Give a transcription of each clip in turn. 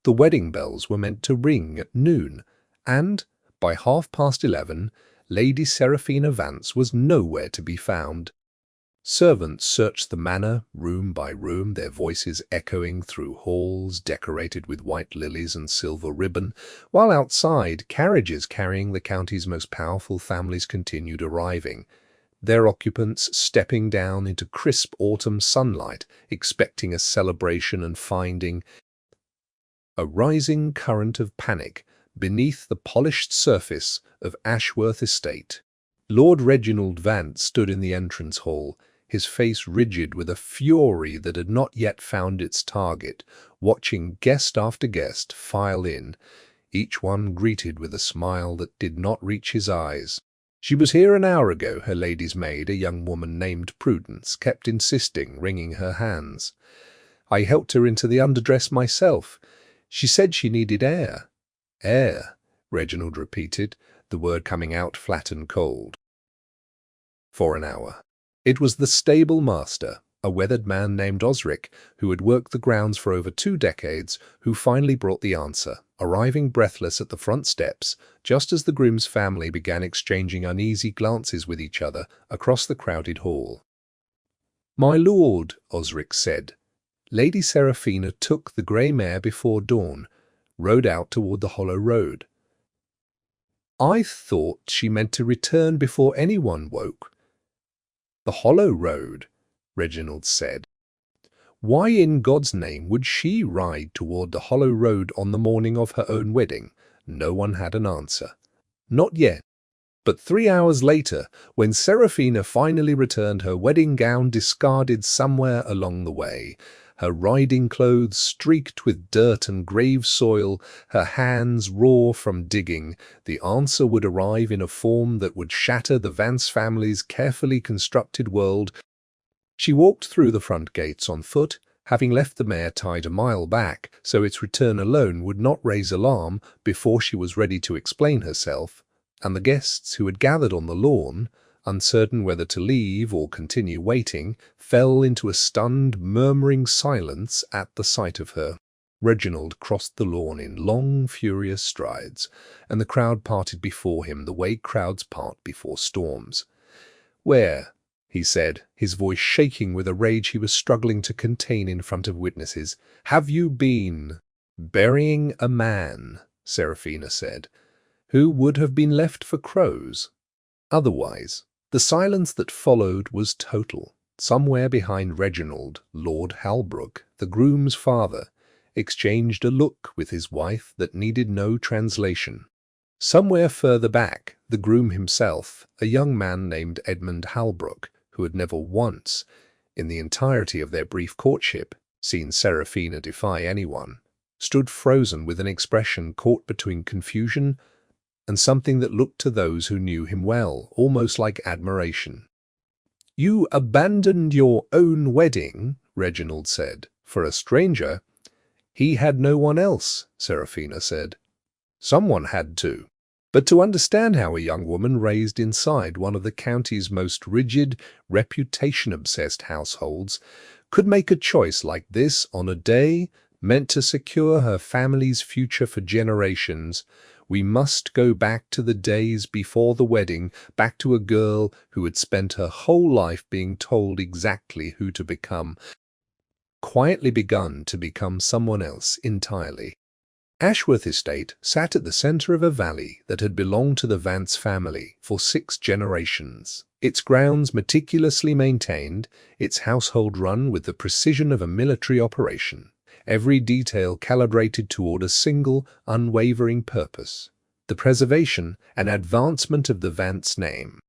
The wedding bells were meant to ring at noon, and by 11:30, Lady Seraphina Vance was nowhere to be found. Servants searched the manor, room by room, their voices echoing through halls decorated with white lilies and silver ribbon, while outside, carriages carrying the county's most powerful families continued arriving, their occupants stepping down into crisp autumn sunlight, expecting a celebration and finding a rising current of panic beneath the polished surface of Ashworth Estate. Lord Reginald Vance stood in the entrance hall, his face rigid with a fury that had not yet found its target, watching guest after guest file in, each one greeted with a smile that did not reach his eyes. "She was here an hour ago," her lady's maid, a young woman named Prudence, kept insisting, wringing her hands. "I helped her into the underdress myself. She said she needed air." "Air," Reginald repeated, the word coming out flat and cold. For an hour. It was the stable master, a weathered man named Osric, who had worked the grounds for over 2 decades, who finally brought the answer, arriving breathless at the front steps, just as the groom's family began exchanging uneasy glances with each other across the crowded hall. "My lord," Osric said, "Lady Seraphina took the grey mare before dawn, rode out toward the hollow road." "I thought she meant to return before anyone woke." "The hollow road," Reginald said. Why in God's name would she ride toward the hollow road on the morning of her own wedding? No one had an answer. Not yet. But 3 hours later, when Seraphina finally returned, her wedding gown discarded somewhere along the way, her riding clothes streaked with dirt and grave soil, her hands raw from digging, the answer would arrive in a form that would shatter the Vance family's carefully constructed world. She walked through the front gates on foot, having left the mare tied a mile back, so its return alone would not raise alarm before she was ready to explain herself, and the guests who had gathered on the lawn, uncertain whether to leave or continue waiting, fell into a stunned, murmuring silence at the sight of her. Reginald crossed the lawn in long, furious strides, and the crowd parted before him the way crowds part before storms. "Where?" he said, his voice shaking with a rage he was struggling to contain in front of witnesses. "Have you been?" "Burying a man," Seraphina said, "who would have been left for crows. Otherwise." The silence that followed was total. Somewhere behind Reginald, Lord Halbrook, the groom's father, exchanged a look with his wife that needed no translation. Somewhere further back, the groom himself, a young man named Edmund Halbrook, who had never once, in the entirety of their brief courtship, seen Seraphina defy anyone, stood frozen with an expression caught between confusion and something that looked to those who knew him well, almost like admiration. "You abandoned your own wedding," Reginald said, "for a stranger." "He had no one else," Seraphina said. "Someone had to." But to understand how a young woman raised inside one of the county's most rigid, reputation-obsessed households could make a choice like this on a day meant to secure her family's future for generations, we must go back to the days before the wedding, back to a girl who had spent her whole life being told exactly who to become, quietly begun to become someone else entirely. Ashworth Estate sat at the center of a valley that had belonged to the Vance family for 6 generations. Its grounds meticulously maintained, its household run with the precision of a military operation, every detail calibrated toward a single, unwavering purpose: the preservation and advancement of the Vance name.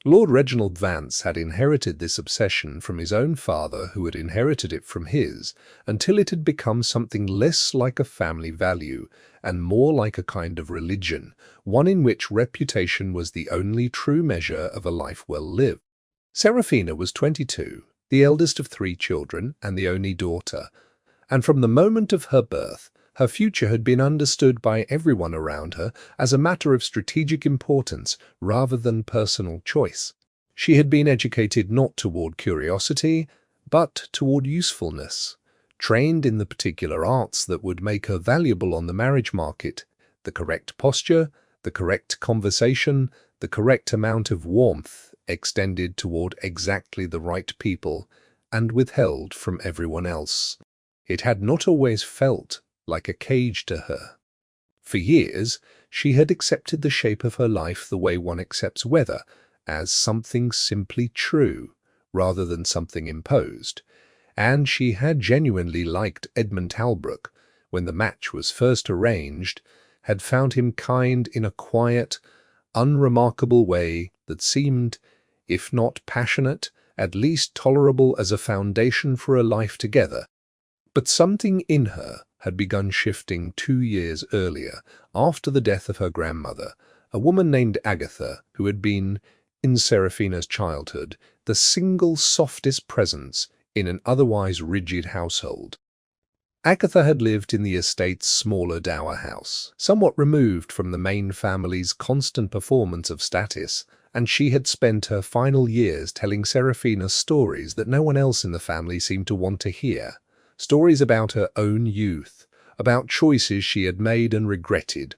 Lord Reginald Vance had inherited this obsession from his own father, who had inherited it from his, until it had become something less like a family value and more like a kind of religion, one in which reputation was the only true measure of a life well lived. Seraphina was 22, the eldest of 3 children and the only daughter, and from the moment of her birth, her future had been understood by everyone around her as a matter of strategic importance rather than personal choice. She had been educated not toward curiosity, but toward usefulness, trained in the particular arts that would make her valuable on the marriage market, the correct posture, the correct conversation, the correct amount of warmth extended toward exactly the right people and withheld from everyone else. It had not always felt like a cage to her. For years, she had accepted the shape of her life the way one accepts weather, as something simply true, rather than something imposed. And she had genuinely liked Edmund Talbrook when the match was first arranged, had found him kind in a quiet, unremarkable way that seemed, if not passionate, at least tolerable as a foundation for a life together. But something in her had begun shifting 2 years earlier, after the death of her grandmother, a woman named Agatha, who had been, in Seraphina's childhood, the single softest presence in an otherwise rigid household. Agatha had lived in the estate's smaller dower house, somewhat removed from the main family's constant performance of status, and she had spent her final years telling Seraphina stories that no one else in the family seemed to want to hear. Stories about her own youth, about choices she had made and regretted,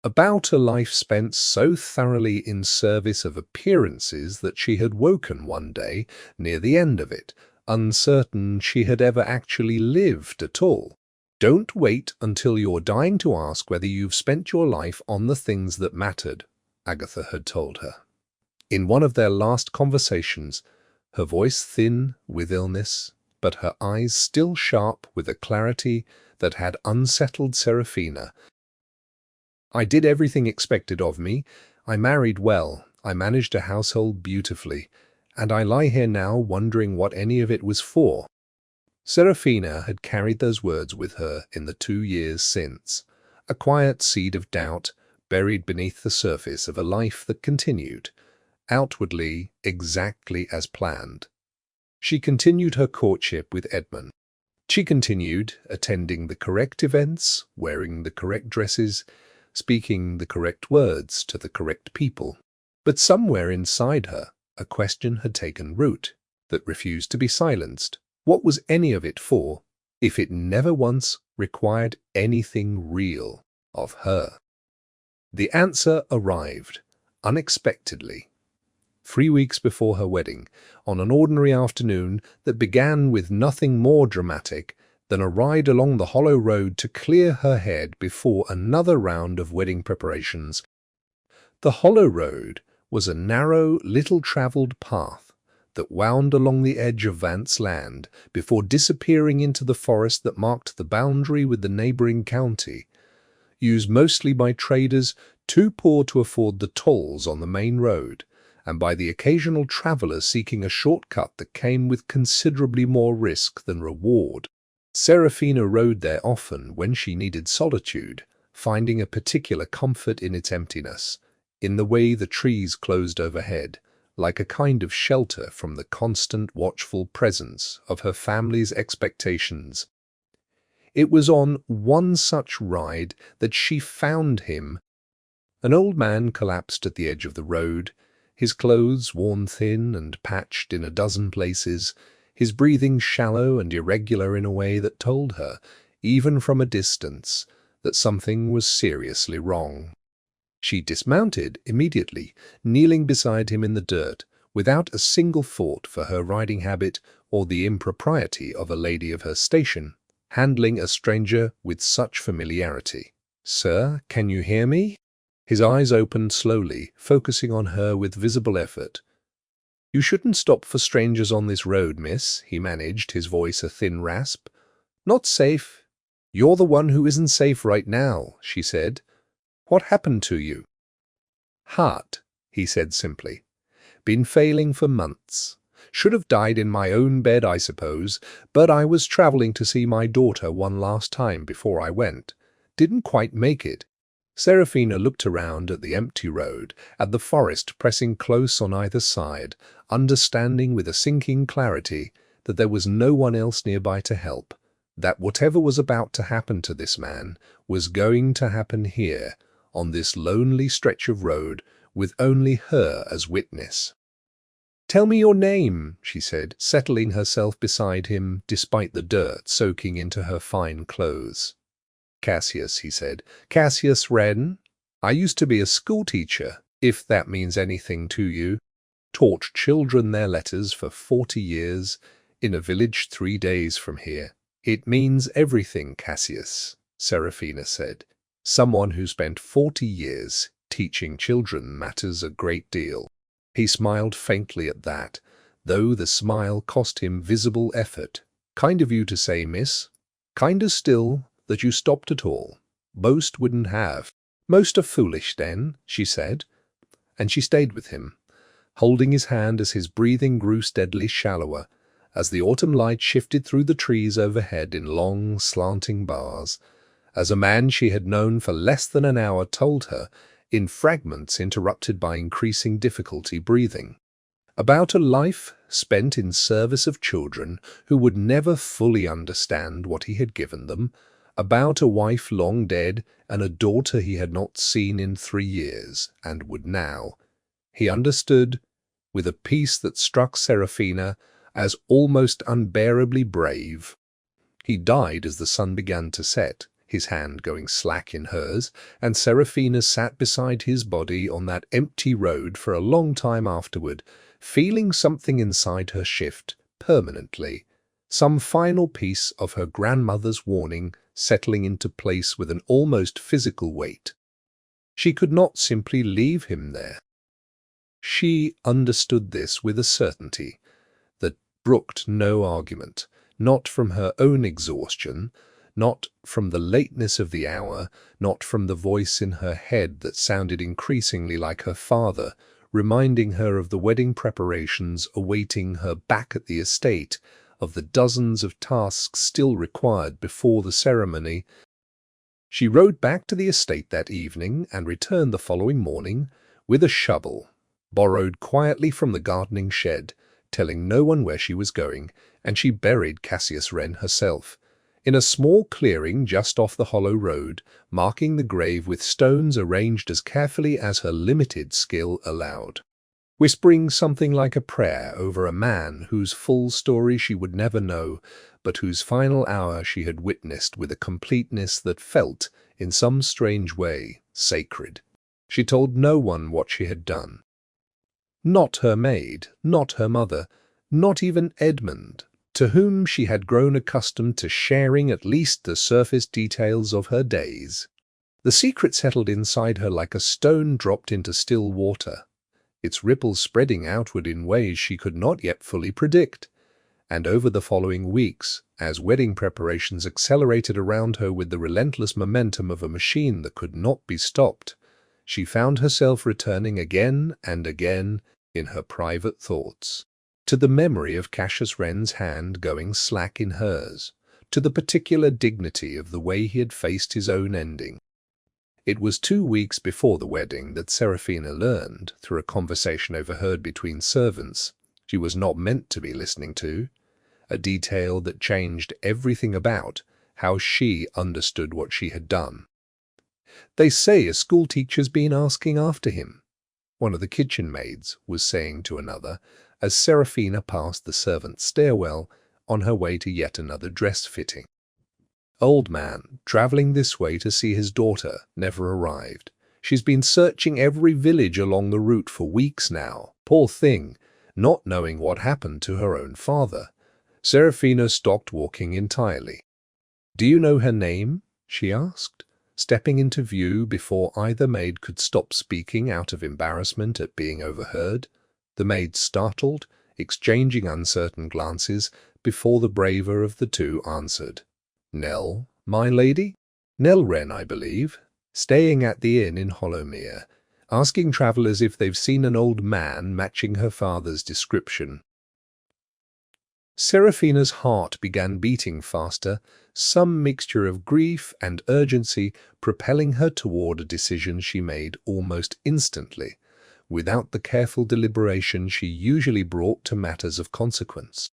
about a life spent so thoroughly in service of appearances that she had woken one day, near the end of it, uncertain she had ever actually lived at all. Don't wait until you're dying to ask whether you've spent your life on the things that mattered, Agatha had told her. In one of their last conversations, her voice thin with illness, but her eyes still sharp with a clarity that had unsettled Seraphina. I did everything expected of me. I married well. I managed a household beautifully. And I lie here now wondering what any of it was for. Seraphina had carried those words with her in the 2 years since, a quiet seed of doubt buried beneath the surface of a life that continued, outwardly exactly as planned. She continued her courtship with Edmund. She continued attending the correct events, wearing the correct dresses, speaking the correct words to the correct people. But somewhere inside her, a question had taken root that refused to be silenced. What was any of it for, if it never once required anything real of her? The answer arrived, unexpectedly. 3 weeks before her wedding, on an ordinary afternoon that began with nothing more dramatic than a ride along the hollow road to clear her head before another round of wedding preparations. The hollow road was a narrow, little-travelled path that wound along the edge of Vance land before disappearing into the forest that marked the boundary with the neighbouring county, used mostly by traders too poor to afford the tolls on the main road, and by the occasional traveller seeking a shortcut that came with considerably more risk than reward. Seraphina rode there often when she needed solitude, finding a particular comfort in its emptiness, in the way the trees closed overhead, like a kind of shelter from the constant watchful presence of her family's expectations. It was on one such ride that she found him. An old man collapsed at the edge of the road, his clothes worn thin and patched in a dozen places, his breathing shallow and irregular in a way that told her, even from a distance, that something was seriously wrong. She dismounted immediately, kneeling beside him in the dirt, without a single thought for her riding habit or the impropriety of a lady of her station, handling a stranger with such familiarity. "Sir, can you hear me?" His eyes opened slowly, focusing on her with visible effort. "You shouldn't stop for strangers on this road, miss," he managed, his voice a thin rasp. "Not safe." "You're the one who isn't safe right now," she said. "What happened to you?" "Heart," he said simply. "Been failing for months. Should have died in my own bed, I suppose, but I was travelling to see my daughter one last time before I went. Didn't quite make it." Seraphina looked around at the empty road, at the forest pressing close on either side, understanding with a sinking clarity that there was no one else nearby to help, that whatever was about to happen to this man was going to happen here, on this lonely stretch of road, with only her as witness. "Tell me your name," she said, settling herself beside him despite the dirt soaking into her fine clothes. "Cassius," he said. "Cassius Wren. I used to be a schoolteacher, if that means anything to you. Taught children their letters for 40 years in a village 3 days from here." "It means everything, Cassius," Seraphina said. "Someone who spent 40 years teaching children matters a great deal." He smiled faintly at that, though the smile cost him visible effort. "Kind of you to say, miss. Kinder still that you stopped at all. Most wouldn't have." "Most are foolish, then," she said, and she stayed with him, holding his hand as his breathing grew steadily shallower, as the autumn light shifted through the trees overhead in long, slanting bars, as a man she had known for less than an hour told her, in fragments interrupted by increasing difficulty breathing, about a life spent in service of children who would never fully understand what he had given them, about a wife long dead and a daughter he had not seen in 3 years and would now. He understood, with a peace that struck Seraphina as almost unbearably brave. He died as the sun began to set, his hand going slack in hers, and Seraphina sat beside his body on that empty road for a long time afterward, feeling something inside her shift permanently, some final piece of her grandmother's warning settling into place with an almost physical weight. She could not simply leave him there. She understood this with a certainty that brooked no argument, not from her own exhaustion, not from the lateness of the hour, not from the voice in her head that sounded increasingly like her father, reminding her of the wedding preparations awaiting her back at the estate, of the dozens of tasks still required before the ceremony. She rode back to the estate that evening and returned the following morning with a shovel, borrowed quietly from the gardening shed, telling no one where she was going, and she buried Cassius Wren herself, in a small clearing just off the hollow road, marking the grave with stones arranged as carefully as her limited skill allowed, whispering something like a prayer over a man whose full story she would never know, but whose final hour she had witnessed with a completeness that felt, in some strange way, sacred. She told no one what she had done. Not her maid, not her mother, not even Edmund, to whom she had grown accustomed to sharing at least the surface details of her days. The secret settled inside her like a stone dropped into still water, its ripples spreading outward in ways she could not yet fully predict. And over the following weeks, as wedding preparations accelerated around her with the relentless momentum of a machine that could not be stopped, she found herself returning again and again in her private thoughts to the memory of Cassius Wren's hand going slack in hers, to the particular dignity of the way he had faced his own ending. It was 2 weeks before the wedding that Seraphina learned, through a conversation overheard between servants she was not meant to be listening to, a detail that changed everything about how she understood what she had done. "They say a schoolteacher's been asking after him," one of the kitchen maids was saying to another, as Seraphina passed the servants' stairwell on her way to yet another dress fitting. "Old man, travelling this way to see his daughter, never arrived. She's been searching every village along the route for weeks now, poor thing, not knowing what happened to her own father." Seraphina stopped walking entirely. "Do you know her name?" she asked, stepping into view before either maid could stop speaking out of embarrassment at being overheard. The maid startled, exchanging uncertain glances before the braver of the two answered. "Nell, my lady? Nell Wren, I believe, staying at the inn in Hollowmere, asking travellers if they've seen an old man matching her father's description." Seraphina's heart began beating faster, some mixture of grief and urgency propelling her toward a decision she made almost instantly, without the careful deliberation she usually brought to matters of consequence.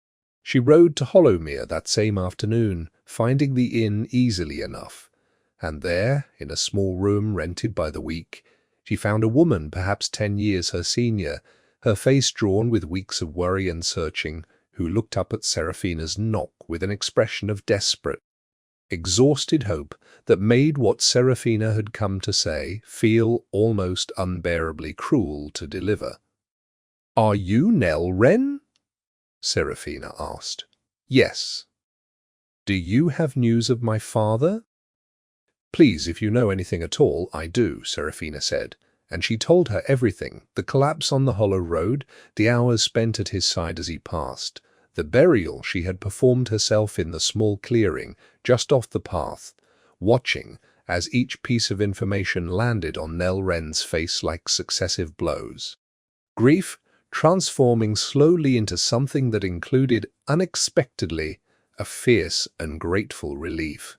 She rode to Hollowmere that same afternoon, finding the inn easily enough, and there, in a small room rented by the week, she found a woman perhaps 10 years her senior, her face drawn with weeks of worry and searching, who looked up at Seraphina's knock with an expression of desperate, exhausted hope that made what Seraphina had come to say feel almost unbearably cruel to deliver. "Are you Nell Wren?" Seraphina asked. "Yes." "Do you have news of my father?" "Please, if you know anything at all, I do," Seraphina said, and she told her everything: the collapse on the hollow road, the hours spent at his side as he passed, the burial she had performed herself in the small clearing just off the path, watching as each piece of information landed on Nell Wren's face like successive blows. Grief transforming slowly into something that included, unexpectedly, a fierce and grateful relief.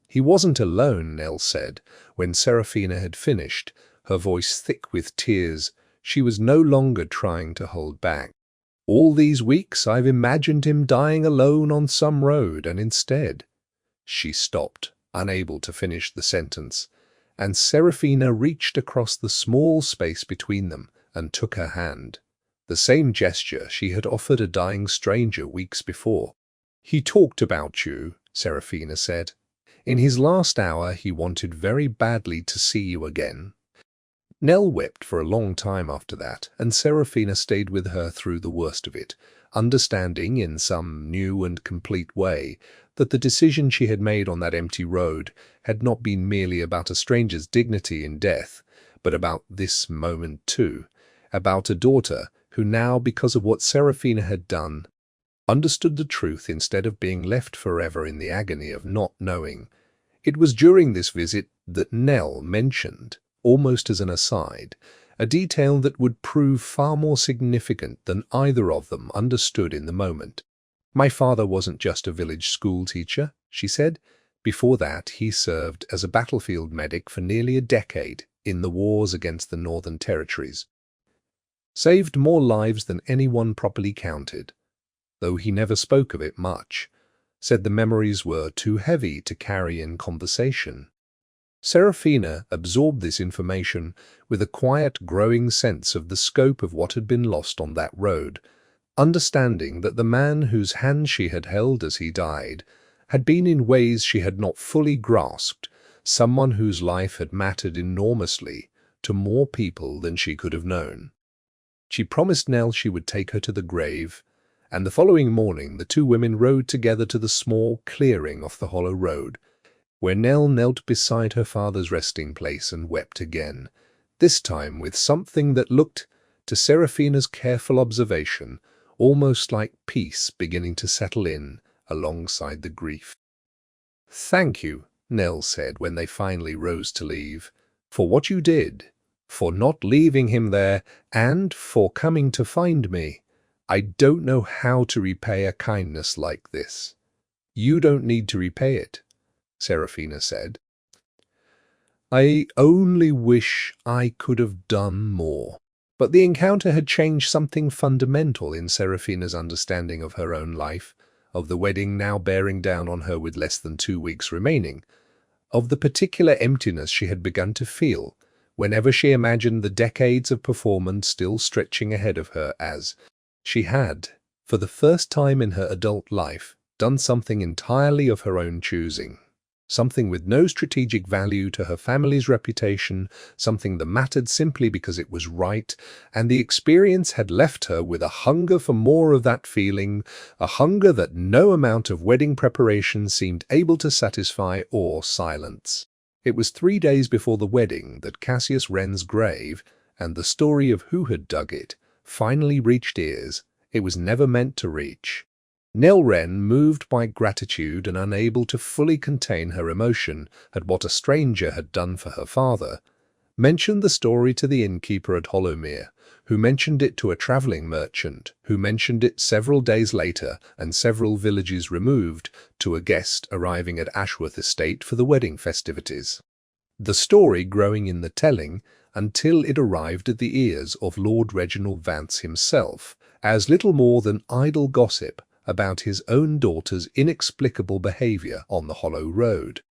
"He wasn't alone," Nell said, when Seraphina had finished, her voice thick with tears. She was no longer trying to hold back. "All these weeks I've imagined him dying alone on some road, and instead—" She stopped, unable to finish the sentence, and Seraphina reached across the small space between them and took her hand, the same gesture she had offered a dying stranger weeks before. "He talked about you," Seraphina said. "In his last hour he wanted very badly to see you again." Nell wept for a long time after that, and Seraphina stayed with her through the worst of it, understanding in some new and complete way that the decision she had made on that empty road had not been merely about a stranger's dignity in death, but about this moment too, about a daughter who now, because of what Seraphina had done, understood the truth instead of being left forever in the agony of not knowing. It was during this visit that Nell mentioned, almost as an aside, a detail that would prove far more significant than either of them understood in the moment. "My father wasn't just a village school teacher," she said. "Before that, he served as a battlefield medic for nearly a decade in the wars against the Northern Territories. Saved more lives than anyone properly counted, though he never spoke of it much. Said the memories were too heavy to carry in conversation." Seraphina absorbed this information with a quiet, growing sense of the scope of what had been lost on that road, understanding that the man whose hand she had held as he died had been, in ways she had not fully grasped, someone whose life had mattered enormously to more people than she could have known. She promised Nell she would take her to the grave, and the following morning the two women rode together to the small clearing off the hollow road, where Nell knelt beside her father's resting place and wept again, this time with something that looked, to Seraphina's careful observation, almost like peace beginning to settle in alongside the grief. "Thank you," Nell said when they finally rose to leave, "for what you did, for not leaving him there, and for coming to find me. I don't know how to repay a kindness like this." "You don't need to repay it," Seraphina said. "I only wish I could have done more." But the encounter had changed something fundamental in Seraphina's understanding of her own life, of the wedding now bearing down on her with less than 2 weeks remaining, of the particular emptiness she had begun to feel whenever she imagined the decades of performance still stretching ahead of her, as she had, for the first time in her adult life, done something entirely of her own choosing. Something with no strategic value to her family's reputation, something that mattered simply because it was right, and the experience had left her with a hunger for more of that feeling, a hunger that no amount of wedding preparation seemed able to satisfy or silence. It was 3 days before the wedding that Cassius Wren's grave, and the story of who had dug it, finally reached ears it was never meant to reach. Nell Wren, moved by gratitude and unable to fully contain her emotion at what a stranger had done for her father, mentioned the story to the innkeeper at Hollowmere, who mentioned it to a travelling merchant, who mentioned it several days later and several villages removed to a guest arriving at Ashworth Estate for the wedding festivities. The story growing in the telling until it arrived at the ears of Lord Reginald Vance himself as little more than idle gossip about his own daughter's inexplicable behaviour on the hollow road.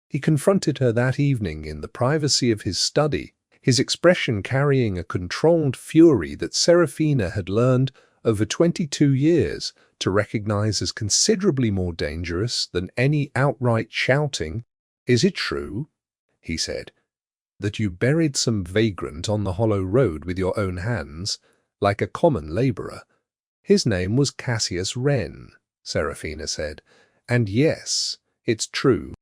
He confronted her that evening in the privacy of his study, his expression carrying a controlled fury that Serafina had learned over 22 years to recognize as considerably more dangerous than any outright shouting. "Is it true," he said, "that you buried some vagrant on the hollow road with your own hands, like a common laborer?" "His name was Cassius Wren," Serafina said, "and yes, it's true."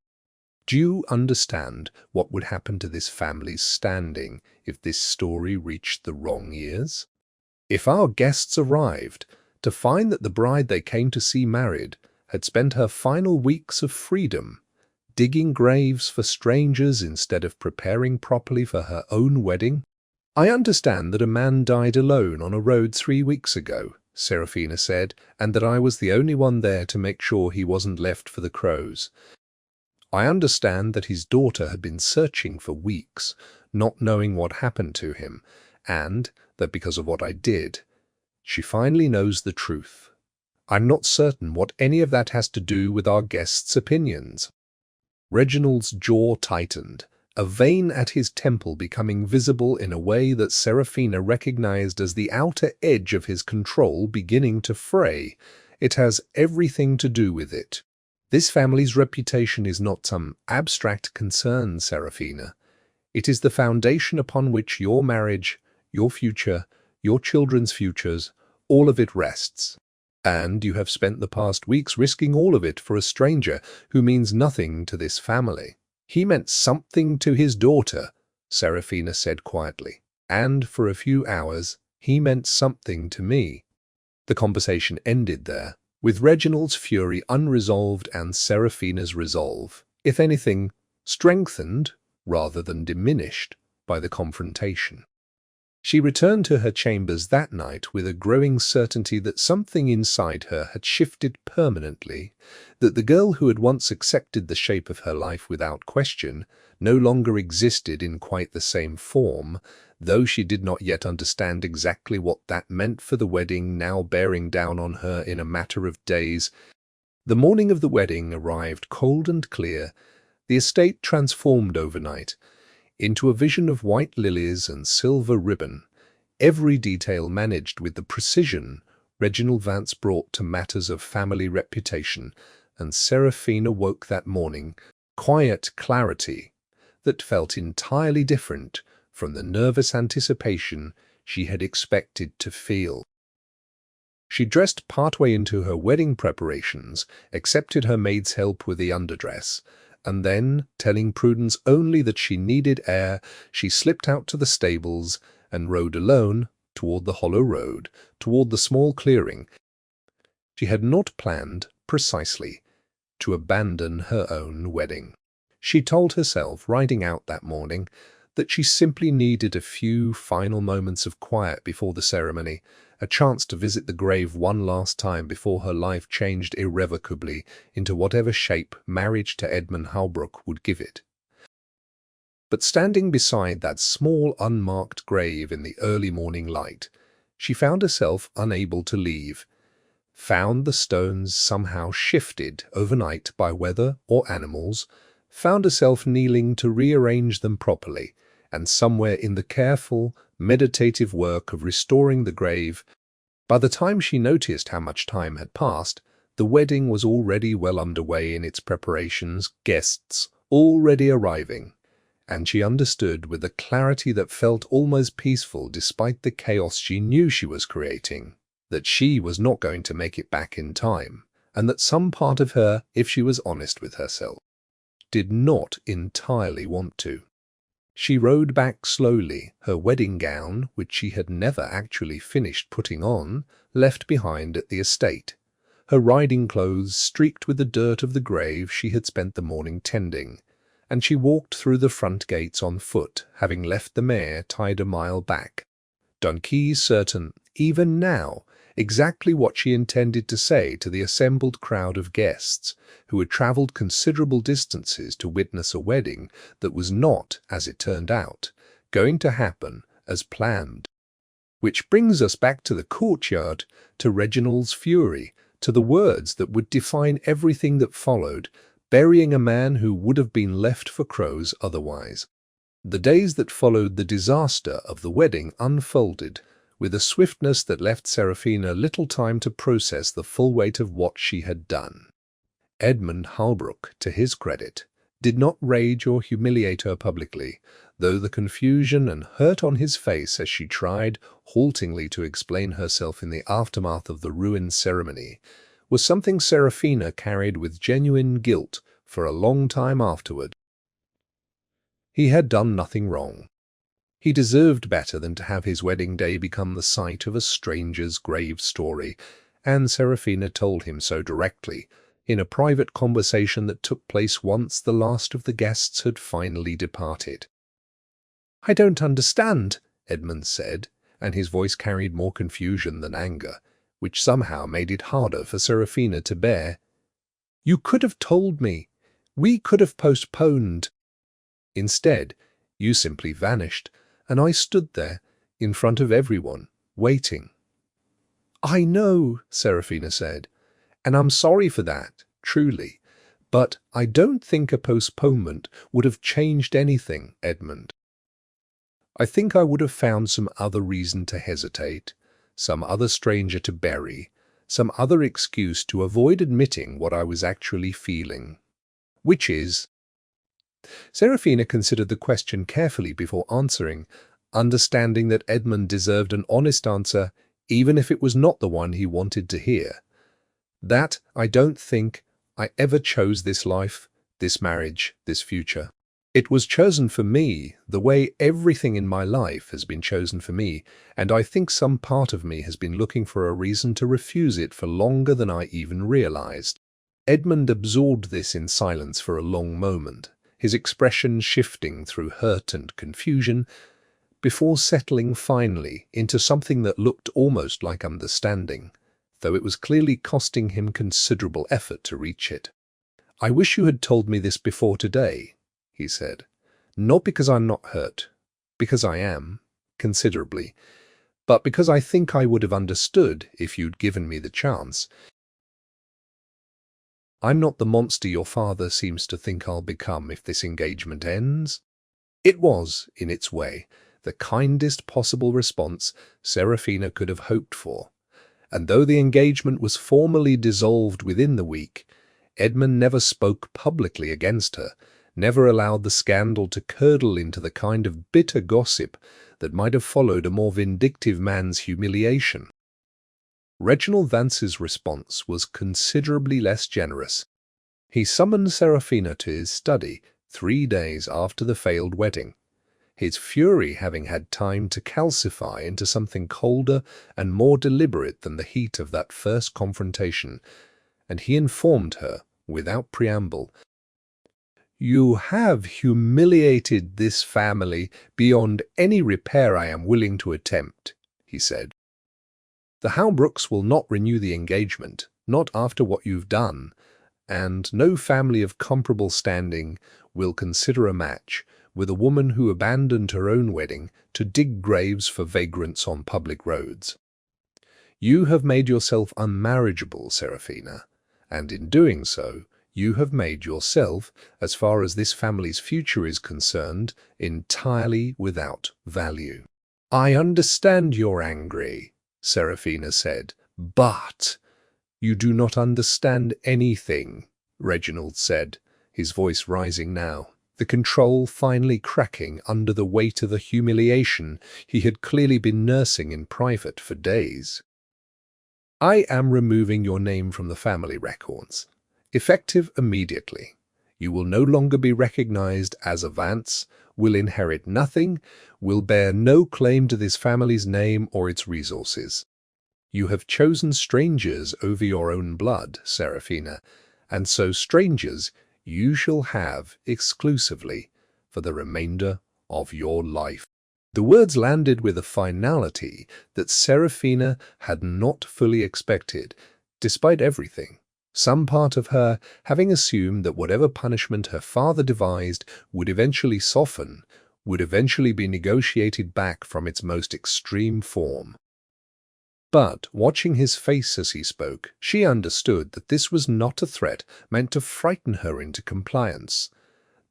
Do you understand what would happen to this family's standing if this story reached the wrong ears? If our guests arrived to find that the bride they came to see married had spent her final weeks of freedom digging graves for strangers instead of preparing properly for her own wedding? "I understand that a man died alone on a road 3 weeks ago," Serafina said, "and that I was the only one there to make sure he wasn't left for the crows. I understand that his daughter had been searching for weeks, not knowing what happened to him, and that because of what I did, she finally knows the truth. I'm not certain what any of that has to do with our guests' opinions." Reginald's jaw tightened, a vein at his temple becoming visible in a way that Serafina recognized as the outer edge of his control beginning to fray. "It has everything to do with it. This family's reputation is not some abstract concern, Serafina. It is the foundation upon which your marriage, your future, your children's futures, all of it rests. And you have spent the past weeks risking all of it for a stranger who means nothing to this family." "He meant something to his daughter," Serafina said quietly. "And for a few hours, he meant something to me." The conversation ended there, with Reginald's fury unresolved and Serafina's resolve, if anything, strengthened rather than diminished by the confrontation. She returned to her chambers that night with a growing certainty that something inside her had shifted permanently, that the girl who had once accepted the shape of her life without question no longer existed in quite the same form, though she did not yet understand exactly what that meant for the wedding now bearing down on her in a matter of days. The morning of the wedding arrived cold and clear, the estate transformed overnight into a vision of white lilies and silver ribbon, every detail managed with the precision Reginald Vance brought to matters of family reputation, and Serafina woke that morning, quiet clarity that felt entirely different from the nervous anticipation she had expected to feel. She dressed partway into her wedding preparations, accepted her maid's help with the underdress, and then, telling Prudence only that she needed air, she slipped out to the stables and rode alone toward the hollow road, toward the small clearing. She had not planned, precisely, to abandon her own wedding. She told herself, riding out that morning, that she simply needed a few final moments of quiet before the ceremony, a chance to visit the grave one last time before her life changed irrevocably into whatever shape marriage to Edmund Halbrook would give it. But standing beside that small unmarked grave in the early morning light, she found herself unable to leave, found the stones somehow shifted overnight by weather or animals, found herself kneeling to rearrange them properly, and somewhere in the careful, meditative work of restoring the grave, by the time she noticed how much time had passed, the wedding was already well underway in its preparations, guests already arriving, and she understood with a clarity that felt almost peaceful despite the chaos she knew she was creating, that she was not going to make it back in time, and that some part of her, if she was honest with herself, did not entirely want to. She rode back slowly, her wedding gown, which she had never actually finished putting on, left behind at the estate, her riding clothes streaked with the dirt of the grave she had spent the morning tending, and she walked through the front gates on foot, having left the mare tied a mile back. Dunkeys certain, even now, exactly what she intended to say to the assembled crowd of guests who had travelled considerable distances to witness a wedding that was not, as it turned out, going to happen as planned. Which brings us back to the courtyard, to Reginald's fury, to the words that would define everything that followed, burying a man who would have been left for crows otherwise. The days that followed the disaster of the wedding unfolded with a swiftness that left Serafina little time to process the full weight of what she had done. Edmund Halbrook, to his credit, did not rage or humiliate her publicly, though the confusion and hurt on his face as she tried haltingly to explain herself in the aftermath of the ruined ceremony was something Serafina carried with genuine guilt for a long time afterward. He had done nothing wrong. He deserved better than to have his wedding day become the site of a stranger's grave story, and Serafina told him so directly, in a private conversation that took place once the last of the guests had finally departed. "I don't understand," Edmund said, and his voice carried more confusion than anger, which somehow made it harder for Serafina to bear. "You could have told me. We could have postponed. Instead, you simply vanished, and I stood there, in front of everyone, waiting." "I know," Serafina said, "and I'm sorry for that, truly. But I don't think a postponement would have changed anything, Edmund. I think I would have found some other reason to hesitate, some other stranger to bury, some other excuse to avoid admitting what I was actually feeling. Which is—" Serafina considered the question carefully before answering, understanding that Edmund deserved an honest answer, even if it was not the one he wanted to hear. "That I don't think I ever chose this life, this marriage, this future. It was chosen for me, the way everything in my life has been chosen for me, and I think some part of me has been looking for a reason to refuse it for longer than I even realized." Edmund absorbed this in silence for a long moment, his expression shifting through hurt and confusion, before settling finally into something that looked almost like understanding, though it was clearly costing him considerable effort to reach it. "I wish you had told me this before today," he said. "Not because I'm not hurt, because I am, considerably, but because I think I would have understood if you'd given me the chance. I'm not the monster your father seems to think I'll become if this engagement ends." It was, in its way, the kindest possible response Serafina could have hoped for, and though the engagement was formally dissolved within the week, Edmund never spoke publicly against her, never allowed the scandal to curdle into the kind of bitter gossip that might have followed a more vindictive man's humiliation. Reginald Vance's response was considerably less generous. He summoned Serafina to his study 3 days after the failed wedding, his fury having had time to calcify into something colder and more deliberate than the heat of that first confrontation, and he informed her, without preamble, "You have humiliated this family beyond any repair I am willing to attempt," he said. "The Halbrooks will not renew the engagement, not after what you've done, and no family of comparable standing will consider a match with a woman who abandoned her own wedding to dig graves for vagrants on public roads. You have made yourself unmarriageable, Serafina, and in doing so, you have made yourself, as far as this family's future is concerned, entirely without value." "I understand you're angry," Serafina said, "but—" "You do not understand anything," Reginald said, his voice rising now, the control finally cracking under the weight of the humiliation he had clearly been nursing in private for days. "I am removing your name from the family records, effective immediately. You will no longer be recognized as a Vance, will inherit nothing, will bear no claim to this family's name or its resources. You have chosen strangers over your own blood, Serafina, and so strangers you shall have exclusively for the remainder of your life." The words landed with a finality that Serafina had not fully expected, despite everything, some part of her having assumed that whatever punishment her father devised would eventually soften, would eventually be negotiated back from its most extreme form. But, watching his face as he spoke, she understood that this was not a threat meant to frighten her into compliance.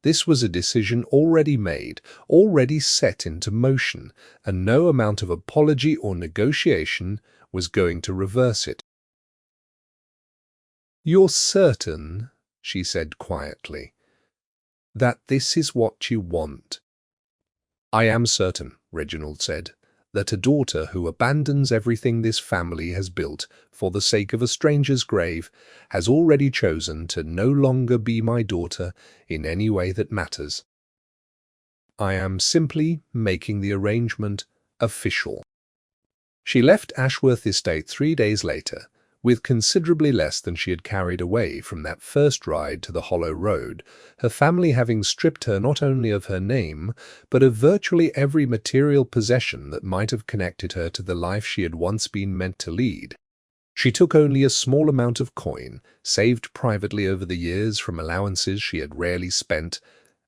This was a decision already made, already set into motion, and no amount of apology or negotiation was going to reverse it. "You're certain," she said quietly, "that this is what you want?" "I am certain," Reginald said, "that a daughter who abandons everything this family has built for the sake of a stranger's grave has already chosen to no longer be my daughter in any way that matters. I am simply making the arrangement official." She left Ashworth Estate 3 days later, with considerably less than she had carried away from that first ride to the Hollow Road, her family having stripped her not only of her name, but of virtually every material possession that might have connected her to the life she had once been meant to lead. She took only a small amount of coin, saved privately over the years from allowances she had rarely spent,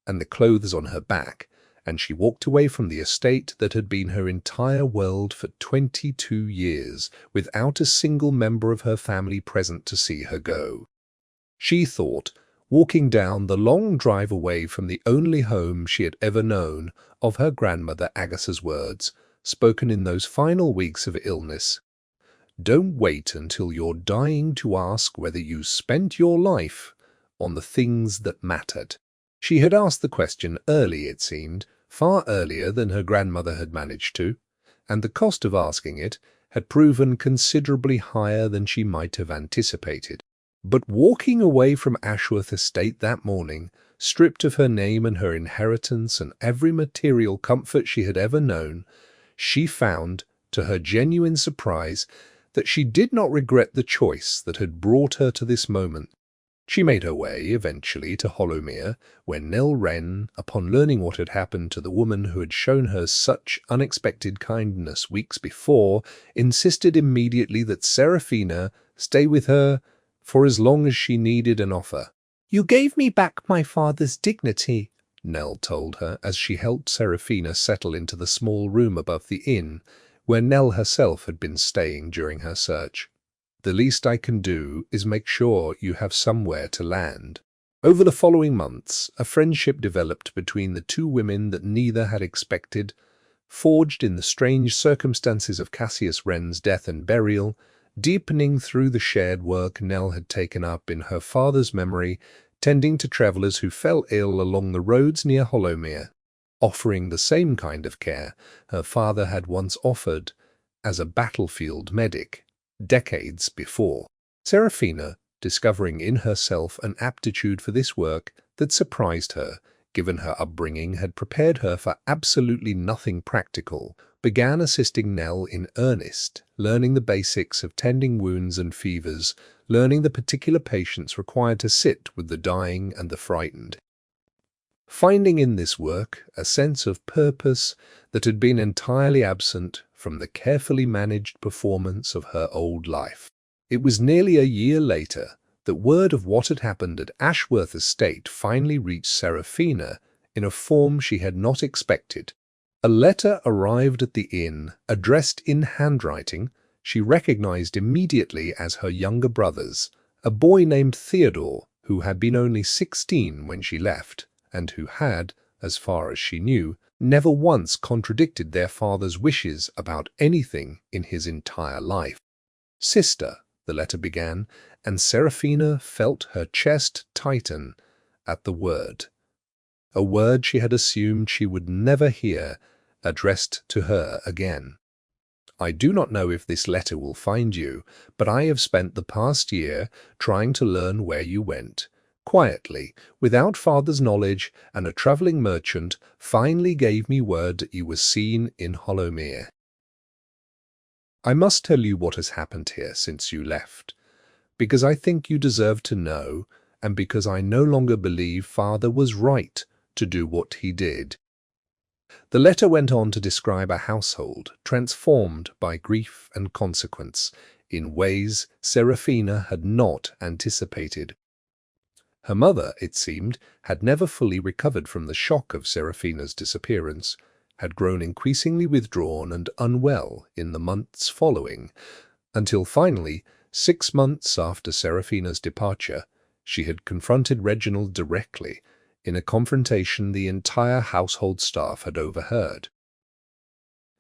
and the clothes on her back, and she walked away from the estate that had been her entire world for 22 years, without a single member of her family present to see her go. She thought, walking down the long drive away from the only home she had ever known, of her grandmother Agatha's words, spoken in those final weeks of illness. "Don't wait until you're dying to ask whether you spent your life on the things that mattered." She had asked the question early, it seemed, far earlier than her grandmother had managed to, and the cost of asking it had proven considerably higher than she might have anticipated. But walking away from Ashworth Estate that morning, stripped of her name and her inheritance and every material comfort she had ever known, she found, to her genuine surprise, that she did not regret the choice that had brought her to this moment. She made her way, eventually, to Hollowmere, where Nell Wren, upon learning what had happened to the woman who had shown her such unexpected kindness weeks before, insisted immediately that Seraphina stay with her for as long as she needed an offer. "You gave me back my father's dignity," Nell told her as she helped Seraphina settle into the small room above the inn, where Nell herself had been staying during her search. "The least I can do is make sure you have somewhere to land." Over the following months, a friendship developed between the two women that neither had expected, forged in the strange circumstances of Cassius Wren's death and burial, deepening through the shared work Nell had taken up in her father's memory, tending to travellers who fell ill along the roads near Hollowmere, offering the same kind of care her father had once offered as a battlefield medic decades before. Seraphina, discovering in herself an aptitude for this work that surprised her, given her upbringing had prepared her for absolutely nothing practical, began assisting Nell in earnest, learning the basics of tending wounds and fevers, learning the particular patience required to sit with the dying and the frightened. Finding in this work a sense of purpose that had been entirely absent from the carefully managed performance of her old life. It was nearly a year later that word of what had happened at Ashworth Estate finally reached Seraphina in a form she had not expected. A letter arrived at the inn, addressed in handwriting she recognized immediately as her younger brother's, a boy named Theodore, who had been only 16 when she left, and who had, as far as she knew, never once contradicted their father's wishes about anything in his entire life. "Sister," the letter began, and Seraphina felt her chest tighten at the word. A word she had assumed she would never hear addressed to her again. "I do not know if this letter will find you, but I have spent the past year trying to learn where you went. Quietly, without father's knowledge, and a travelling merchant finally gave me word that you were seen in Hollowmere. I must tell you what has happened here since you left, because I think you deserve to know, and because I no longer believe father was right to do what he did." The letter went on to describe a household transformed by grief and consequence in ways Seraphina had not anticipated. Her mother, it seemed, had never fully recovered from the shock of Seraphina's disappearance, had grown increasingly withdrawn and unwell in the months following, until finally, 6 months after Seraphina's departure, she had confronted Reginald directly, in a confrontation the entire household staff had overheard,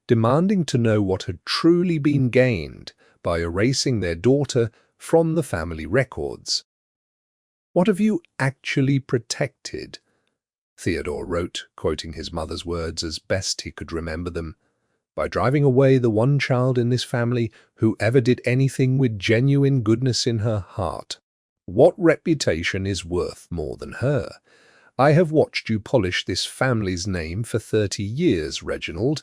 demanding to know what had truly been gained by erasing their daughter from the family records. "What have you actually protected?" Theodore wrote, quoting his mother's words as best he could remember them. "By driving away the one child in this family who ever did anything with genuine goodness in her heart. What reputation is worth more than her? I have watched you polish this family's name for 30 years, Reginald,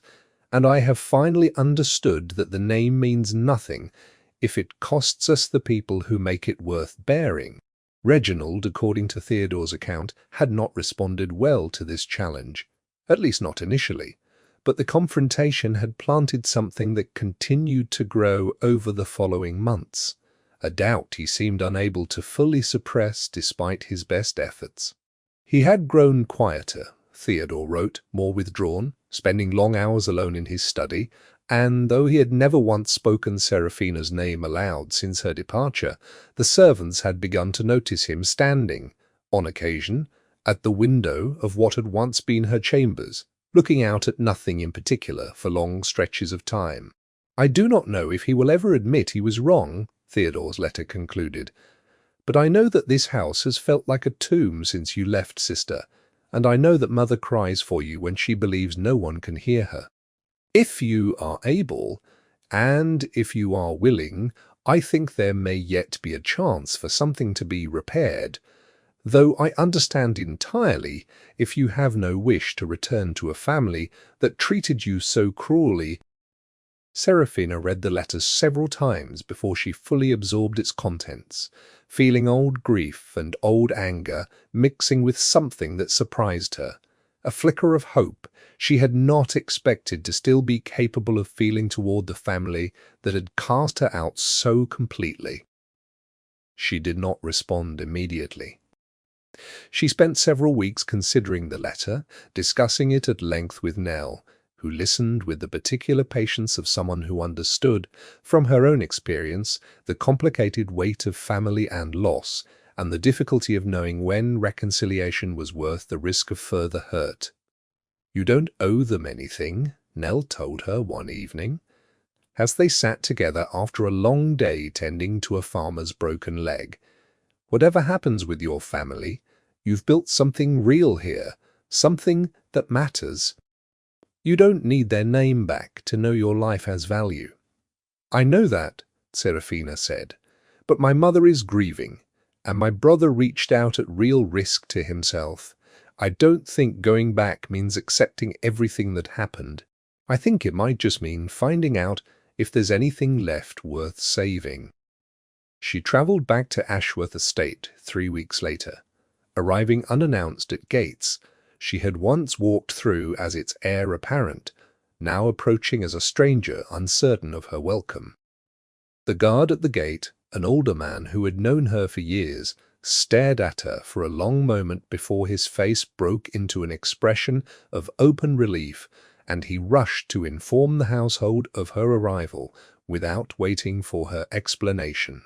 and I have finally understood that the name means nothing if it costs us the people who make it worth bearing." Reginald, according to Theodore's account, had not responded well to this challenge, at least not initially, but the confrontation had planted something that continued to grow over the following months, a doubt he seemed unable to fully suppress despite his best efforts. He had grown quieter, Theodore wrote, more withdrawn, spending long hours alone in his study, and though he had never once spoken Serafina's name aloud since her departure, the servants had begun to notice him standing, on occasion, at the window of what had once been her chambers, looking out at nothing in particular for long stretches of time. "I do not know if he will ever admit he was wrong," Theodore's letter concluded, "but I know that this house has felt like a tomb since you left, sister, and I know that Mother cries for you when she believes no one can hear her. If you are able, and if you are willing, I think there may yet be a chance for something to be repaired, though I understand entirely if you have no wish to return to a family that treated you so cruelly." Serafina read the letter several times before she fully absorbed its contents, feeling old grief and old anger mixing with something that surprised her, a flicker of hope she had not expected to still be capable of feeling toward the family that had cast her out so completely. She did not respond immediately. She spent several weeks considering the letter, discussing it at length with Nell, who listened with the particular patience of someone who understood, from her own experience, the complicated weight of family and loss, and the difficulty of knowing when reconciliation was worth the risk of further hurt. "You don't owe them anything," Nell told her one evening, as they sat together after a long day tending to a farmer's broken leg. "Whatever happens with your family, you've built something real here, something that matters. You don't need their name back to know your life has value." "I know that," Serafina said, "but my mother is grieving, and my brother reached out at real risk to himself. I don't think going back means accepting everything that happened. I think it might just mean finding out if there's anything left worth saving." She travelled back to Ashworth Estate 3 weeks later, arriving unannounced at gates she had once walked through as its heir apparent, now approaching as a stranger uncertain of her welcome. The guard at the gate, an older man who had known her for years, stared at her for a long moment before his face broke into an expression of open relief, and he rushed to inform the household of her arrival without waiting for her explanation.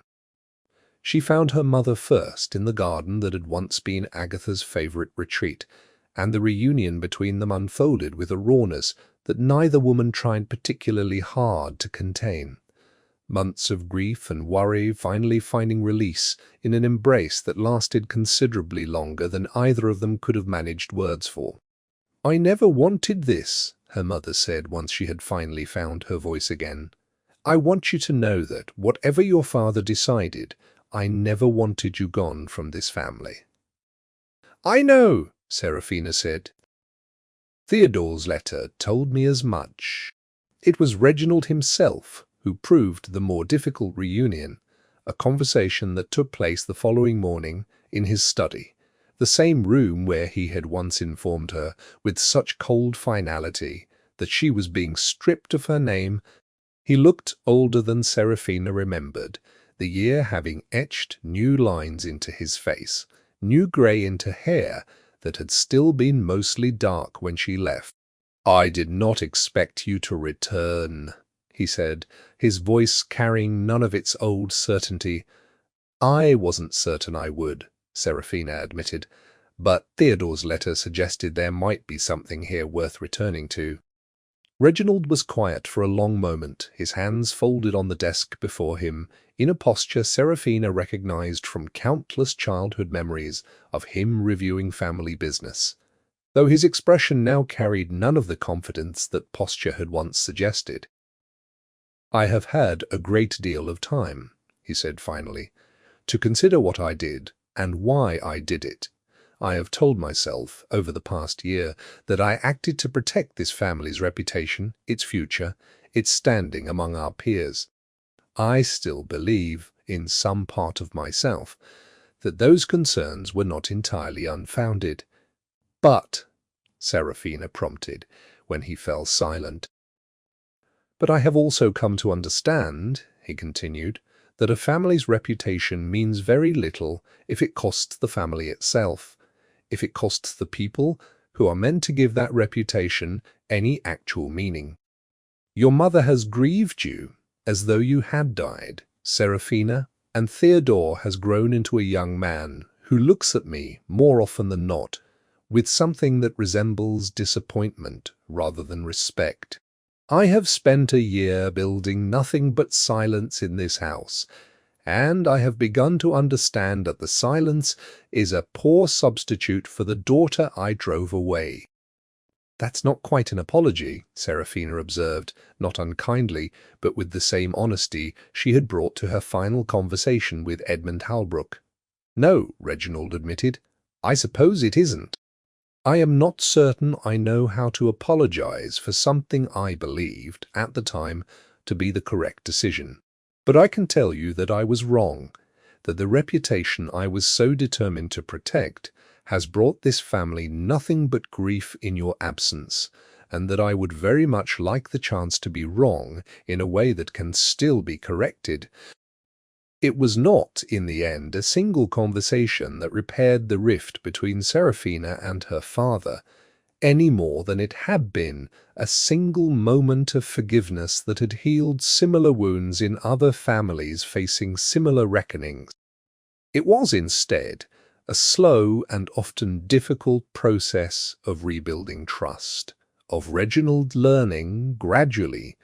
She found her mother first in the garden that had once been Agatha's favourite retreat, and the reunion between them unfolded with a rawness that neither woman tried particularly hard to contain. Months of grief and worry finally finding release in an embrace that lasted considerably longer than either of them could have managed words for. "I never wanted this," her mother said once she had finally found her voice again. "I want you to know that, whatever your father decided, I never wanted you gone from this family." "I know," Serafina said. "Theodore's letter told me as much. It was Reginald himself who proved the more difficult reunion, a conversation that took place the following morning in his study, the same room where he had once informed her with such cold finality that she was being stripped of her name. He looked older than Serafina remembered, the year having etched new lines into his face, new grey into hair that had still been mostly dark when she left. "I did not expect you to return," he said, his voice carrying none of its old certainty. "I wasn't certain I would," Serafina admitted, but Theodore's letter suggested there might be something here worth returning to. Reginald was quiet for a long moment, his hands folded on the desk before him, in a posture Seraphina recognized from countless childhood memories of him reviewing family business, though his expression now carried none of the confidence that posture had once suggested. "I have had a great deal of time," he said finally, "to consider what I did and why I did it. I have told myself over the past year that I acted to protect this family's reputation, its future, its standing among our peers. I still believe, in some part of myself, that those concerns were not entirely unfounded." "But," Seraphina prompted, when he fell silent. "But I have also come to understand," he continued, "that a family's reputation means very little if it costs the family itself, if it costs the people who are meant to give that reputation any actual meaning. Your mother has grieved you as though you had died, Seraphina, and Theodore has grown into a young man who looks at me, more often than not, with something that resembles disappointment rather than respect. I have spent a year building nothing but silence in this house, and I have begun to understand that the silence is a poor substitute for the daughter I drove away." "That's not quite an apology," Seraphina observed, not unkindly, but with the same honesty she had brought to her final conversation with Edmund Halbrook. "No," Reginald admitted, "I suppose it isn't. I am not certain I know how to apologize for something I believed, at the time, to be the correct decision. But I can tell you that I was wrong, that the reputation I was so determined to protect has brought this family nothing but grief in your absence, and that I would very much like the chance to be wrong in a way that can still be corrected." It was not, in the end, a single conversation that repaired the rift between Seraphina and her father, any more than it had been a single moment of forgiveness that had healed similar wounds in other families facing similar reckonings. It was instead a slow and often difficult process of rebuilding trust, of Reginald learning, gradually,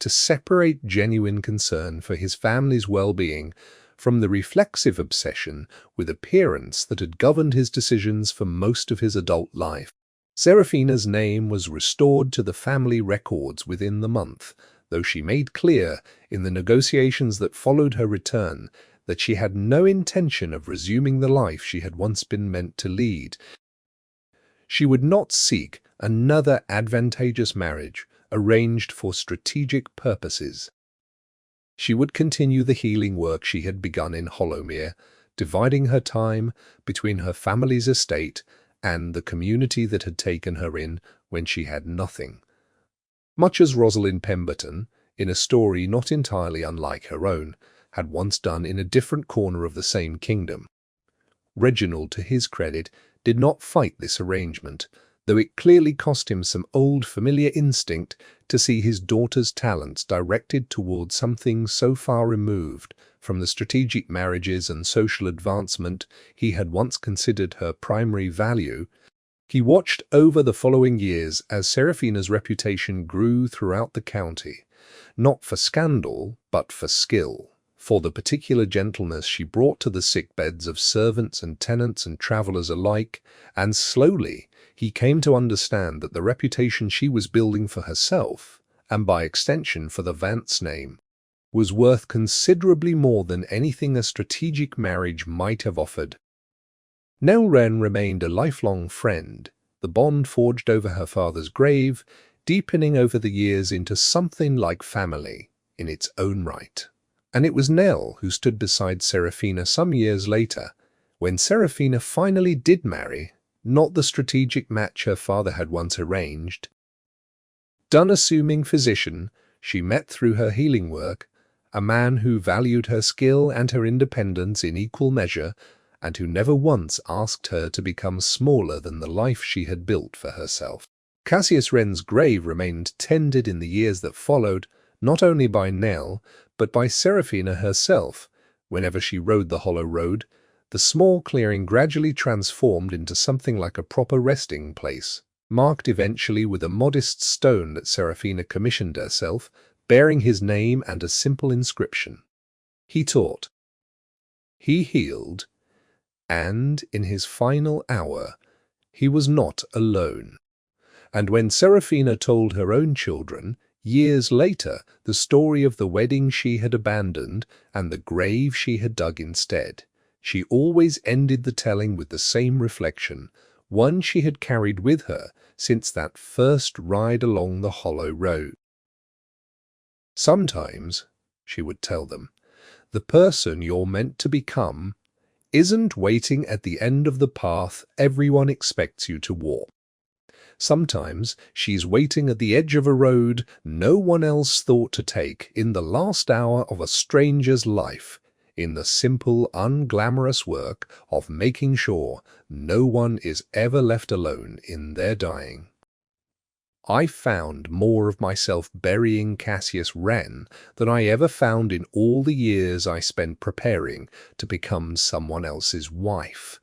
to separate genuine concern for his family's well-being from the reflexive obsession with appearance that had governed his decisions for most of his adult life. Seraphina's name was restored to the family records within the month, though she made clear in the negotiations that followed her return that she had no intention of resuming the life she had once been meant to lead. She would not seek another advantageous marriage arranged for strategic purposes. She would continue the healing work she had begun in Hollowmere, dividing her time between her family's estate and the community that had taken her in when she had nothing. Much as Rosalind Pemberton, in a story not entirely unlike her own, had once done in a different corner of the same kingdom. Reginald, to his credit, did not fight this arrangement, though it clearly cost him some old familiar instinct to see his daughter's talents directed towards something so far removed from the strategic marriages and social advancement he had once considered her primary value. He watched over the following years as Seraphina's reputation grew throughout the county, not for scandal, but for skill, for the particular gentleness she brought to the sickbeds of servants and tenants and travellers alike, and slowly he came to understand that the reputation she was building for herself, and by extension for the Vance name, was worth considerably more than anything a strategic marriage might have offered. Nell Wren remained a lifelong friend, the bond forged over her father's grave, deepening over the years into something like family in its own right. And it was Nell who stood beside Seraphina some years later, when Seraphina finally did marry, not the strategic match her father had once arranged. Unassuming physician, she met through her healing work a man who valued her skill and her independence in equal measure, and who never once asked her to become smaller than the life she had built for herself. Cassius Wren's grave remained tended in the years that followed, not only by Nell, but by Seraphina herself, whenever she rode the hollow road, The small clearing gradually transformed into something like a proper resting place, marked eventually with a modest stone that Serafina commissioned herself, bearing his name and a simple inscription. He taught, he healed, and in his final hour, he was not alone. And when Serafina told her own children, years later, the story of the wedding she had abandoned and the grave she had dug instead, she always ended the telling with the same reflection, one she had carried with her since that first ride along the hollow road. Sometimes, she would tell them, the person you're meant to become isn't waiting at the end of the path everyone expects you to walk. Sometimes she's waiting at the edge of a road no one else thought to take in the last hour of a stranger's life, in the simple, unglamorous work of making sure no one is ever left alone in their dying. I found more of myself burying Cassius Wren than I ever found in all the years I spent preparing to become someone else's wife.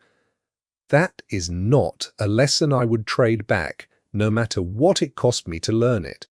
That is not a lesson I would trade back, no matter what it cost me to learn it.